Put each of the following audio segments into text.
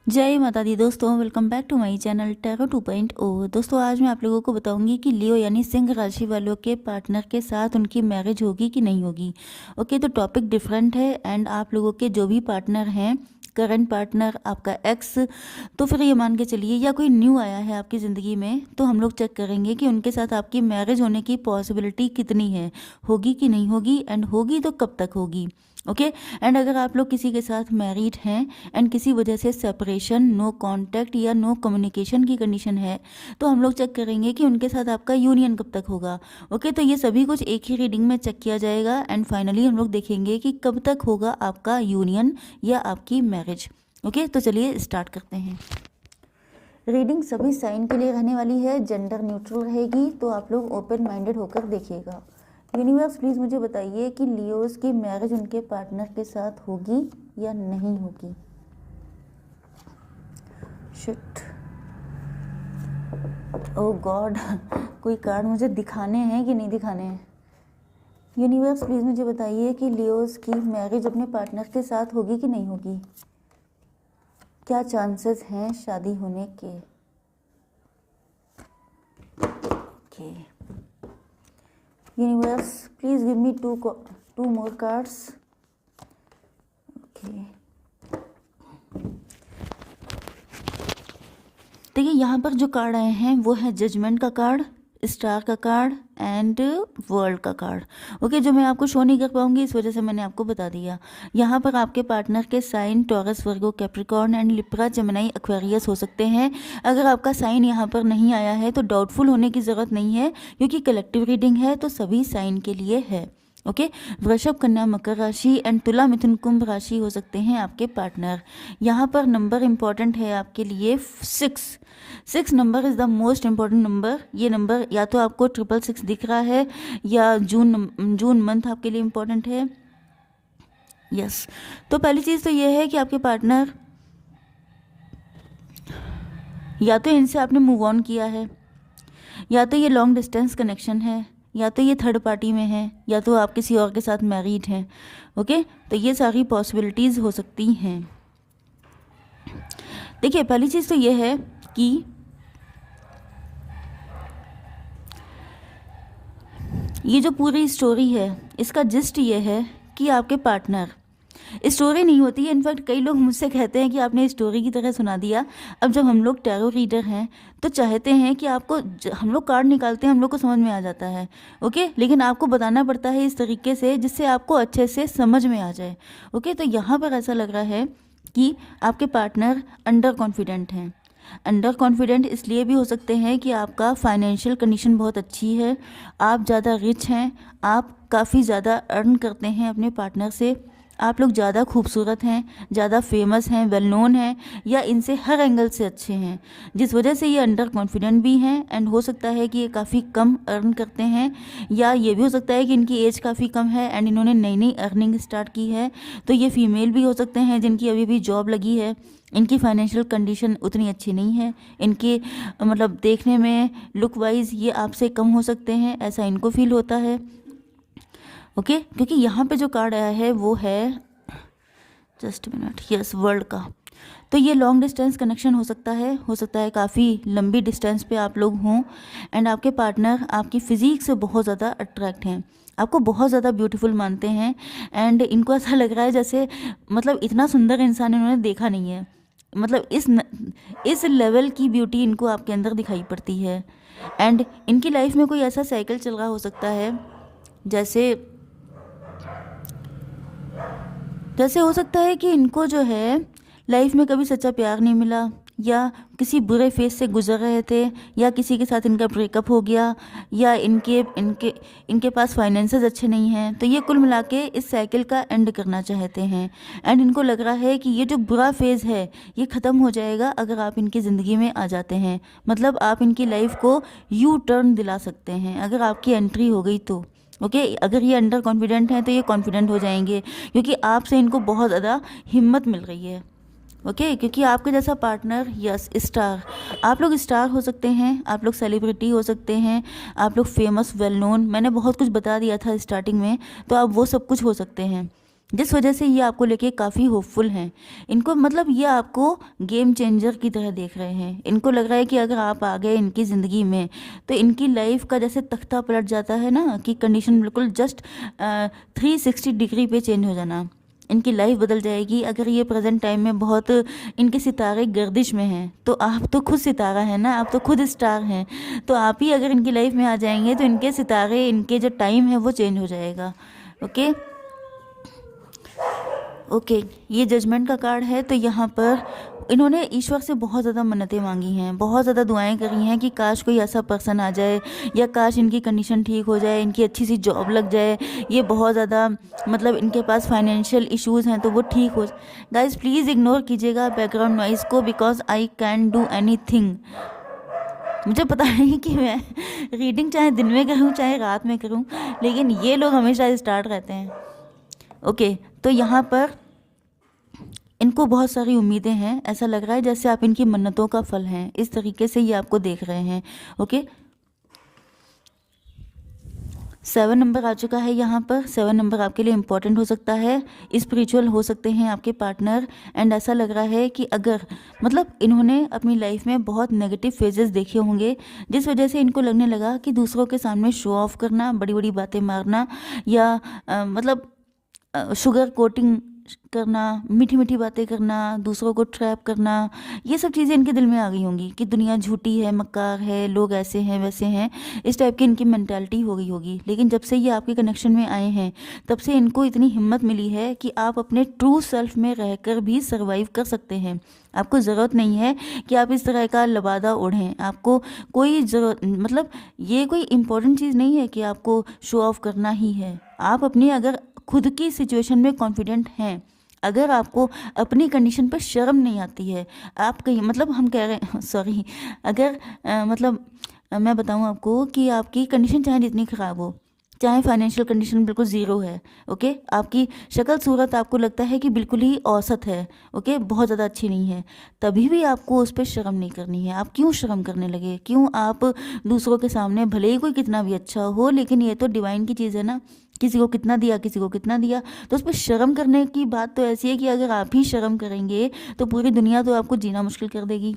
जय माता दी दोस्तों, welcome back to my channel tarot 2.0। दोस्तों आज मैं आप लोगों को बताऊंगी कि लियो यानी सिंह राशि वालों के पार्टनर के साथ उनकी मैरिज होगी कि नहीं होगी। ओके, तो टॉपिक डिफरेंट है एंड आप लोगों के जो भी पार्टनर हैं, करंट पार्टनर, आपका एक्स, तो फिर ये मान के चलिए या कोई न्यू आया है आपकी ज़िंदगी में, तो हम लोग चेक करेंगे कि उनके साथ आपकी मैरिज होने की पॉसिबिलिटी कितनी है, होगी कि नहीं होगी, एंड होगी तो कब तक होगी। ओके, एंड अगर आप लोग किसी के साथ मैरिड हैं एंड किसी वजह से सेपरेशन, नो कांटेक्ट या नो कम्युनिकेशन की कंडीशन है, तो हम लोग चेक करेंगे कि उनके साथ आपका यूनियन कब तक होगा। ओके, तो ये सभी कुछ एक ही रीडिंग में चेक किया जाएगा एंड फाइनली हम लोग देखेंगे कि कब तक होगा आपका यूनियन या आपकी मैरिज। ओके, तो चलिए स्टार्ट करते हैं। रीडिंग सभी साइन के लिए रहने वाली है, जेंडर न्यूट्रल रहेगी, तो आप लोग ओपन माइंडेड होकर देखिएगा। यूनिवर्स प्लीज़ मुझे बताइए कि लियोस की मैरिज उनके पार्टनर के साथ होगी या नहीं होगी। शिट, ओह गॉड, कोई कार्ड मुझे दिखाने हैं कि नहीं दिखाने हैं। यूनिवर्स प्लीज़ मुझे बताइए कि लियोस की मैरिज अपने पार्टनर के साथ होगी कि नहीं होगी। क्या चांसेस हैं शादी होने के। Okay, universe please give me two more cards. Okay, देखिए यहाँ पर जो कार्ड आए हैं वो है जजमेंट का कार्ड, स्टार का कार्ड एंड वर्ल्ड का कार्ड। ओके, जो मैं आपको शो नहीं कर पाऊंगी इस वजह से मैंने आपको बता दिया। यहाँ पर आपके पार्टनर के sign Taurus, Virgo, Capricorn and Libra, Gemini, Aquarius हो सकते हैं। अगर आपका साइन यहाँ पर नहीं आया है तो डाउटफुल होने की ज़रूरत नहीं है, क्योंकि कलेक्टिव रीडिंग है तो सभी साइन के लिए है। ओके, वृषभ, कन्या, मकर राशि एंड तुला, मिथुन, कुंभ राशि हो सकते हैं आपके पार्टनर। यहाँ पर नंबर इम्पॉर्टेंट है आपके लिए 6 number is the most important number. ये नंबर या तो आपको 666 दिख रहा है या जून मंथ आपके लिए इम्पॉर्टेंट है। यस, तो पहली चीज़ तो ये है कि आपके पार्टनर या तो इनसे आपने मूव ऑन किया है, या तो ये लॉन्ग डिस्टेंस कनेक्शन है, या तो ये थर्ड पार्टी में है, या तो आप किसी और के साथ मैरिड हैं। ओके, तो ये सारी पॉसिबिलिटीज़ हो सकती हैं। देखिए पहली चीज़ तो ये है कि ये जो पूरी स्टोरी है इसका जिस्ट ये है कि आपके पार्टनर, स्टोरी नहीं होती है, इनफैक्ट कई लोग मुझसे कहते हैं कि आपने स्टोरी की तरह सुना दिया। अब जब हम लोग टैरो रीडर हैं तो चाहते हैं कि आपको, हम लोग कार्ड निकालते हैं, हम लोग को समझ में आ जाता है। ओके, लेकिन आपको बताना पड़ता है इस तरीके से जिससे आपको अच्छे से समझ में आ जाए। ओके, तो यहाँ पर ऐसा लग रहा है कि आपके पार्टनर अंडर कॉन्फिडेंट हैं। अंडर कॉन्फिडेंट इसलिए भी हो सकते हैं कि आपका फाइनेंशियल कंडीशन बहुत अच्छी है, आप ज़्यादा रिच हैं, आप काफ़ी ज़्यादा अर्न करते हैं अपने पार्टनर से, आप लोग ज़्यादा खूबसूरत हैं, ज़्यादा फेमस हैं, वेल नोन हैं, या इनसे हर एंगल से अच्छे हैं, जिस वजह से ये अंडर कॉन्फिडेंट भी हैं। एंड हो सकता है कि ये काफ़ी कम अर्न करते हैं, या ये भी हो सकता है कि इनकी एज काफ़ी कम है एंड इन्होंने नई नई अर्निंग स्टार्ट की है। तो ये फीमेल भी हो सकते हैं जिनकी अभी भी जॉब लगी है। इनकी फाइनेंशियल कंडीशन उतनी अच्छी नहीं है, इनके मतलब देखने में लुक वाइज ये आपसे कम हो सकते हैं, ऐसा इनको फील होता है। ओके, क्योंकि यहाँ पे जो कार्ड आया है वो है, जस्ट मिनट, यस, वर्ल्ड का। तो ये लॉन्ग डिस्टेंस कनेक्शन हो सकता है काफ़ी लंबी डिस्टेंस पे आप लोग हों एंड आपके पार्टनर आपकी फिजिक से बहुत ज़्यादा अट्रैक्ट हैं, आपको बहुत ज़्यादा ब्यूटीफुल मानते हैं एंड इनको ऐसा लग रहा है जैसे मतलब इतना सुंदर इंसान इन्होंने देखा नहीं है, मतलब इस लेवल की ब्यूटी इनको आपके अंदर दिखाई पड़ती है। एंड इनकी लाइफ में कोई ऐसा साइकिल चल रहा हो सकता है जैसे हो सकता है कि इनको जो है लाइफ में कभी सच्चा प्यार नहीं मिला, या किसी बुरे फेस से गुजर रहे थे, या किसी के साथ इनका ब्रेकअप हो गया, या इनके इनके इनके पास फाइनेंसेस अच्छे नहीं हैं। तो ये कुल मिला के इस साइकिल का एंड करना चाहते हैं एंड इनको लग रहा है कि ये जो बुरा फेज़ है ये ख़त्म हो जाएगा अगर आप इनकी ज़िंदगी में आ जाते हैं। मतलब आप इनकी लाइफ को यू टर्न दिला सकते हैं अगर आपकी एंट्री हो गई तो। ओके, अगर ये अंडर कॉन्फिडेंट हैं तो ये कॉन्फिडेंट हो जाएंगे, क्योंकि आपसे इनको बहुत ज़्यादा हिम्मत मिल रही है। ओके, क्योंकि आपके जैसा पार्टनर, यस, स्टार, आप लोग स्टार हो सकते हैं, आप लोग सेलिब्रिटी हो सकते हैं, आप लोग फेमस, वेल नोन, मैंने बहुत कुछ बता दिया था स्टार्टिंग में, तो आप वो सब कुछ हो सकते हैं। जिस वजह से ये आपको लेके काफ़ी होपफुल हैं। इनको मतलब ये आपको गेम चेंजर की तरह देख रहे हैं। इनको लग रहा है कि अगर आप आ गए इनकी ज़िंदगी में तो इनकी लाइफ का जैसे तख्ता पलट जाता है ना, कि कंडीशन बिल्कुल जस्ट 360 डिग्री पे चेंज हो जाना, इनकी लाइफ बदल जाएगी। अगर ये प्रेजेंट टाइम में बहुत इनके सितारे गर्दिश में हैं तो आप तो खुद सितारा है ना, आप तो खुद स्टार हैं, तो आप ही अगर इनकी लाइफ में आ जाएंगे तो इनके सितारे, इनके जो टाइम है वो चेंज हो जाएगा। ओके ओके, ये जजमेंट का कार्ड है। तो यहाँ पर इन्होंने ईश्वर से बहुत ज़्यादा मन्नतें मांगी हैं, बहुत ज़्यादा दुआएं करी हैं कि काश कोई ऐसा पर्सन आ जाए, या काश इनकी कंडीशन ठीक हो जाए, इनकी अच्छी सी जॉब लग जाए, ये बहुत ज़्यादा मतलब इनके पास फाइनेंशियल इश्यूज़ हैं तो वो ठीक हो। गाइस प्लीज़ इग्नोर कीजिएगा बैकग्राउंड नॉइज़ को, because I can do any thing. मुझे पता नहीं कि मैं रीडिंग चाहे दिन में करूँ चाहे रात में करूँ, लेकिन ये लोग हमेशा स्टार्ट रहते हैं। ओके तो यहाँ पर इनको बहुत सारी उम्मीदें हैं, ऐसा लग रहा है जैसे आप इनकी मन्नतों का फल हैं, इस तरीके से ये आपको देख रहे हैं। ओके 7 नंबर आ चुका है यहाँ पर। 7 नंबर आपके लिए इम्पॉर्टेंट हो सकता है, स्पिरिचुअल हो सकते हैं आपके पार्टनर। एंड ऐसा लग रहा है कि अगर मतलब इन्होंने अपनी लाइफ में बहुत नेगेटिव फेजेस देखे होंगे, जिस वजह से इनको लगने लगा कि दूसरों के सामने शो ऑफ करना, बड़ी बड़ी बातें मारना, या मतलब शुगर कोटिंग करना, मीठी मीठी बातें करना, दूसरों को ट्रैप करना, ये सब चीज़ें इनके दिल में आ गई होंगी कि दुनिया झूठी है, मक्कार है, लोग ऐसे हैं वैसे हैं, इस टाइप की इनकी मेंटालिटी हो गई होगी। लेकिन जब से ये आपके कनेक्शन में आए हैं तब से इनको इतनी हिम्मत मिली है कि आप अपने ट्रू सेल्फ में रहकर भी सर्वाइव कर सकते हैं। आपको ज़रूरत नहीं है कि आप इस तरह का लबादा ओढ़ें, आपको कोई ज़रूरत मतलब ये कोई इम्पोर्टेंट चीज़ नहीं है कि आपको शो ऑफ करना ही है। आप अपनी अगर खुद की सिचुएशन में कॉन्फिडेंट हैं, अगर आपको अपनी कंडीशन पर शर्म नहीं आती है, आप कहीं मतलब हम कह रहे हैं सॉरी, अगर मैं बताऊं आपको कि आपकी कंडीशन चाहे जितनी ख़राब हो, चाहे फाइनेंशियल कंडीशन बिल्कुल ज़ीरो है, ओके, आपकी शक्ल सूरत आपको लगता है कि बिल्कुल ही औसत है, ओके, बहुत ज़्यादा अच्छी नहीं है, तभी भी आपको उस पर शर्म नहीं करनी है। आप क्यों शर्म करने लगे? क्यों आप दूसरों के सामने, भले ही कोई कितना भी अच्छा हो, लेकिन ये तो डिवाइन की चीज़ है ना, किसी को कितना दिया, किसी को कितना दिया, तो उस पर शर्म करने की बात तो ऐसी है कि अगर आप ही शर्म करेंगे तो पूरी दुनिया तो आपको जीना मुश्किल कर देगी।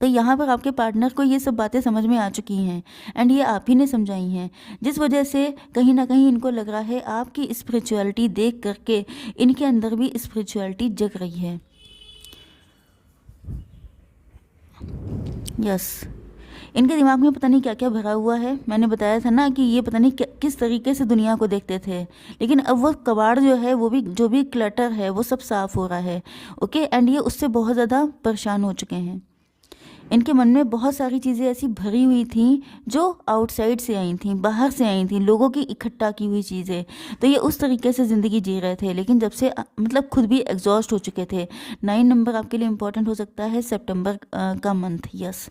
तो यहाँ पर आपके पार्टनर को ये सब बातें समझ में आ चुकी हैं एंड ये आप ही ने समझाई हैं, जिस वजह से कहीं ना कहीं इनको लग रहा है आपकी स्पिरिचुअलिटी देख करके इनके अंदर भी स्पिरिचुअलिटी जग रही है। यस, इनके दिमाग में पता नहीं क्या क्या भरा हुआ है। मैंने बताया था ना कि ये पता नहीं किस तरीके से दुनिया को देखते थे, लेकिन अब वो कबाड़ जो है, वो भी जो भी क्लटर है वो सब साफ़ हो रहा है। ओके एंड ये उससे बहुत ज़्यादा परेशान हो चुके हैं। इनके मन में बहुत सारी चीज़ें ऐसी भरी हुई थी जो आउटसाइड से आई थी, बाहर से आई थी, लोगों की इकट्ठा की हुई चीज़ें, तो ये उस तरीके से ज़िंदगी जी रहे थे। लेकिन जब से मतलब खुद भी एग्जॉस्ट हो चुके थे। 9 नंबर आपके लिए इम्पोर्टेंट हो सकता है, सितंबर का मंथ। यस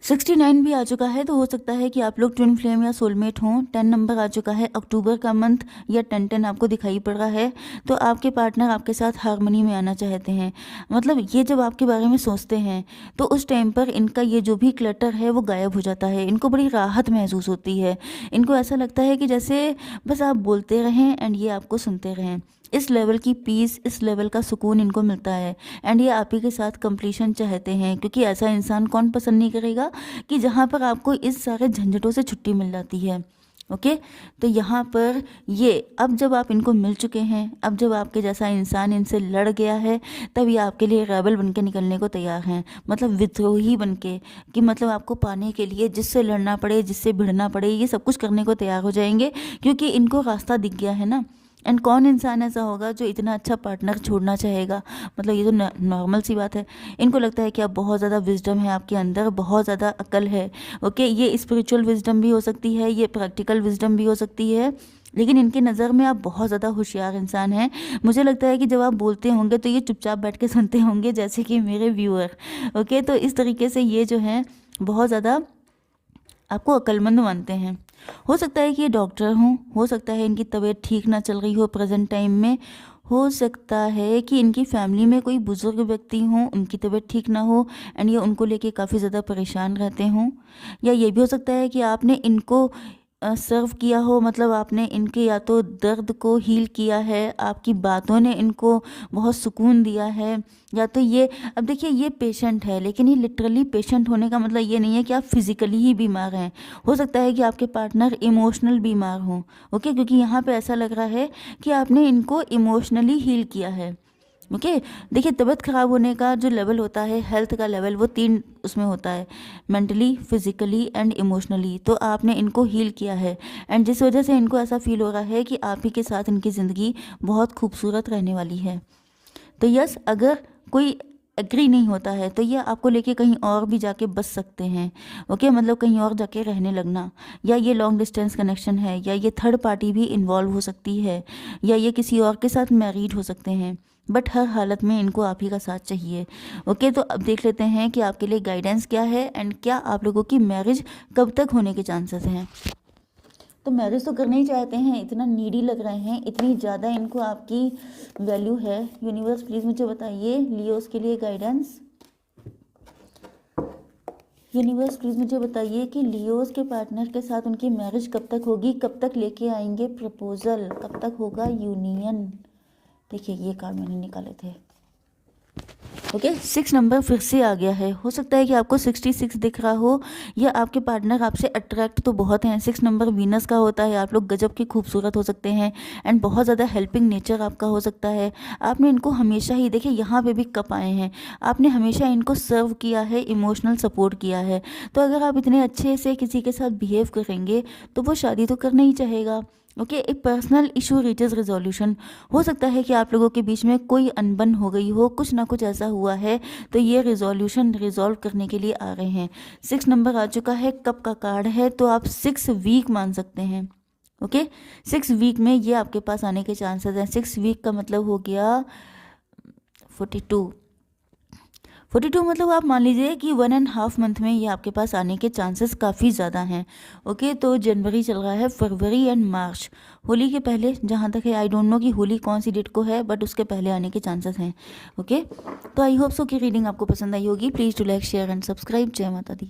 69 भी आ चुका है, तो हो सकता है कि आप लोग ट्विन फ्लेम या सोलमेट हों। 10 नंबर आ चुका है, अक्टूबर का मंथ, या 10-10 आपको दिखाई पड़ रहा है, तो आपके पार्टनर आपके साथ हारमोनी में आना चाहते हैं। मतलब ये जब आपके बारे में सोचते हैं तो उस टाइम पर इनका ये जो भी क्लटर है वो गायब हो जाता है, इनको बड़ी राहत महसूस होती है। इनको ऐसा लगता है कि जैसे बस आप बोलते रहें एंड ये आपको सुनते रहें। इस लेवल की पीस, इस लेवल का सुकून इनको मिलता है एंड ये आप ही के साथ कंप्लीशन चाहते हैं, क्योंकि ऐसा इंसान कौन पसंद नहीं करेगा कि जहाँ पर आपको इस सारे झंझटों से छुट्टी मिल जाती है। ओके तो यहाँ पर ये अब जब आप इनको मिल चुके हैं, अब जब आपके जैसा इंसान इनसे लड़ गया है, तब ये आपके लिए रेबल बन के निकलने को तैयार हैं, मतलब विद्रोही बन के, कि मतलब आपको पाने के लिए जिससे लड़ना पड़े, जिससे भिड़ना पड़े, ये सब कुछ करने को तैयार हो जाएंगे, क्योंकि इनको रास्ता दिख गया है ना। एंड कौन इंसान ऐसा होगा जो इतना अच्छा पार्टनर छोड़ना चाहेगा? मतलब ये तो नॉर्मल सी बात है। इनको लगता है कि आप बहुत ज़्यादा विजडम है आपके अंदर, बहुत ज़्यादा अकल है। ओके ये स्पिरिचुअल विजडम भी हो सकती है, ये प्रैक्टिकल विजडम भी हो सकती है, लेकिन इनके नज़र में आप बहुत ज़्यादा होशियार इंसान हैं। मुझे लगता है कि जब आप बोलते होंगे तो ये चुपचाप बैठ के सुनते होंगे, जैसे कि मेरे व्यूअर। ओके तो इस तरीके से ये जो हैं बहुत ज़्यादा आपको अक्लमंद मानते हैं। हो सकता है कि ये डॉक्टर हों, हो सकता है इनकी तबीयत ठीक ना चल रही हो प्रेजेंट टाइम में, हो सकता है कि इनकी फैमिली में कोई बुजुर्ग व्यक्ति हों, उनकी तबीयत ठीक ना हो एंड ये उनको लेके काफ़ी ज़्यादा परेशान रहते हों, या ये भी हो सकता है कि आपने इनको सर्व किया हो, मतलब आपने इनके या तो दर्द को हील किया है, आपकी बातों ने इनको बहुत सुकून दिया है, या तो ये, अब देखिए ये पेशेंट है, लेकिन ये लिटरली पेशेंट होने का मतलब ये नहीं है कि आप फिजिकली ही बीमार हैं। हो सकता है कि आपके पार्टनर इमोशनल बीमार हों, ओके, क्योंकि यहाँ पे ऐसा लग रहा है कि आपने इनको इमोशनली हील किया है। ओके, देखिए तबीयत ख़राब होने का जो लेवल होता है, हेल्थ का लेवल, वो 3 उसमें होता है, मेंटली, फिजिकली एंड इमोशनली। तो आपने इनको हील किया है, एंड जिस वजह से इनको ऐसा फील हो रहा है कि आप ही के साथ इनकी ज़िंदगी बहुत खूबसूरत रहने वाली है। तो यस, अगर कोई एग्री नहीं होता है तो ये आपको लेके कहीं और भी जाके बस सकते हैं, ओके, मतलब कहीं और जाके रहने लगना, या ये लॉन्ग डिस्टेंस कनेक्शन है, या ये थर्ड पार्टी भी इन्वॉल्व हो सकती है, या ये किसी और के साथ मैरिड हो सकते हैं, बट हर हालत में इनको आप ही का साथ चाहिए। ओके, तो अब देख लेते हैं कि आपके लिए गाइडेंस क्या है, एंड क्या आप लोगों की मैरिज कब तक होने के चांसेस हैं। तो मैरिज तो करना ही चाहते हैं, इतना नीडी लग रहे हैं, इतनी ज़्यादा इनको आपकी वैल्यू है। यूनिवर्स प्लीज़ मुझे बताइए लियोस के लिए गाइडेंस। यूनिवर्स प्लीज़ मुझे बताइए कि लियोस के पार्टनर के साथ उनकी मैरिज कब तक होगी, कब तक लेके आएंगे प्रपोजल, कब तक होगा यूनियन। देखिए ये कार्ड मैंने निकाले थे, ओके, 6 नंबर फिर से आ गया है। हो सकता है कि आपको 66 दिख रहा हो, या आपके पार्टनर आपसे अट्रैक्ट तो बहुत हैं। 6 नंबर वीनस का होता है, आप लोग गजब के खूबसूरत हो सकते हैं, एंड बहुत ज़्यादा हेल्पिंग नेचर आपका हो सकता है। आपने इनको हमेशा ही, देखिए यहाँ पे भी कप आए हैं, आपने हमेशा इनको सर्व किया है, इमोशनल सपोर्ट किया है। तो अगर आप इतने अच्छे से किसी के साथ बिहेव करेंगे तो वो शादी तो करना ही चाहेगा। ओके, एक पर्सनल इशू रीचेज रिजोल्यूशन। हो सकता है कि आप लोगों के बीच में कोई अनबन हो गई हो, कुछ ना कुछ ऐसा हुआ है, तो ये रिजोल्यूशन रिजॉल्व करने के लिए आ रहे हैं। 6 नंबर आ चुका है, कप का कार्ड है, तो आप 6 वीक मान सकते हैं। ओके, 6 वीक में ये आपके पास आने के चांसेस हैं। 6 वीक का मतलब हो गया 42 मतलब आप मान लीजिए कि 1.5 मंथ में ये आपके पास आने के चांसेस काफ़ी ज़्यादा हैं। ओके, तो जनवरी चल रहा है, फरवरी एंड मार्च, होली के पहले, जहाँ तक है आई डोंट नो कि होली कौन सी डेट को है, बट उसके पहले आने के चांसेस हैं। ओके, तो आई होप सो कि रीडिंग आपको पसंद आई होगी। Please to like, share and subscribe. जय माता दी।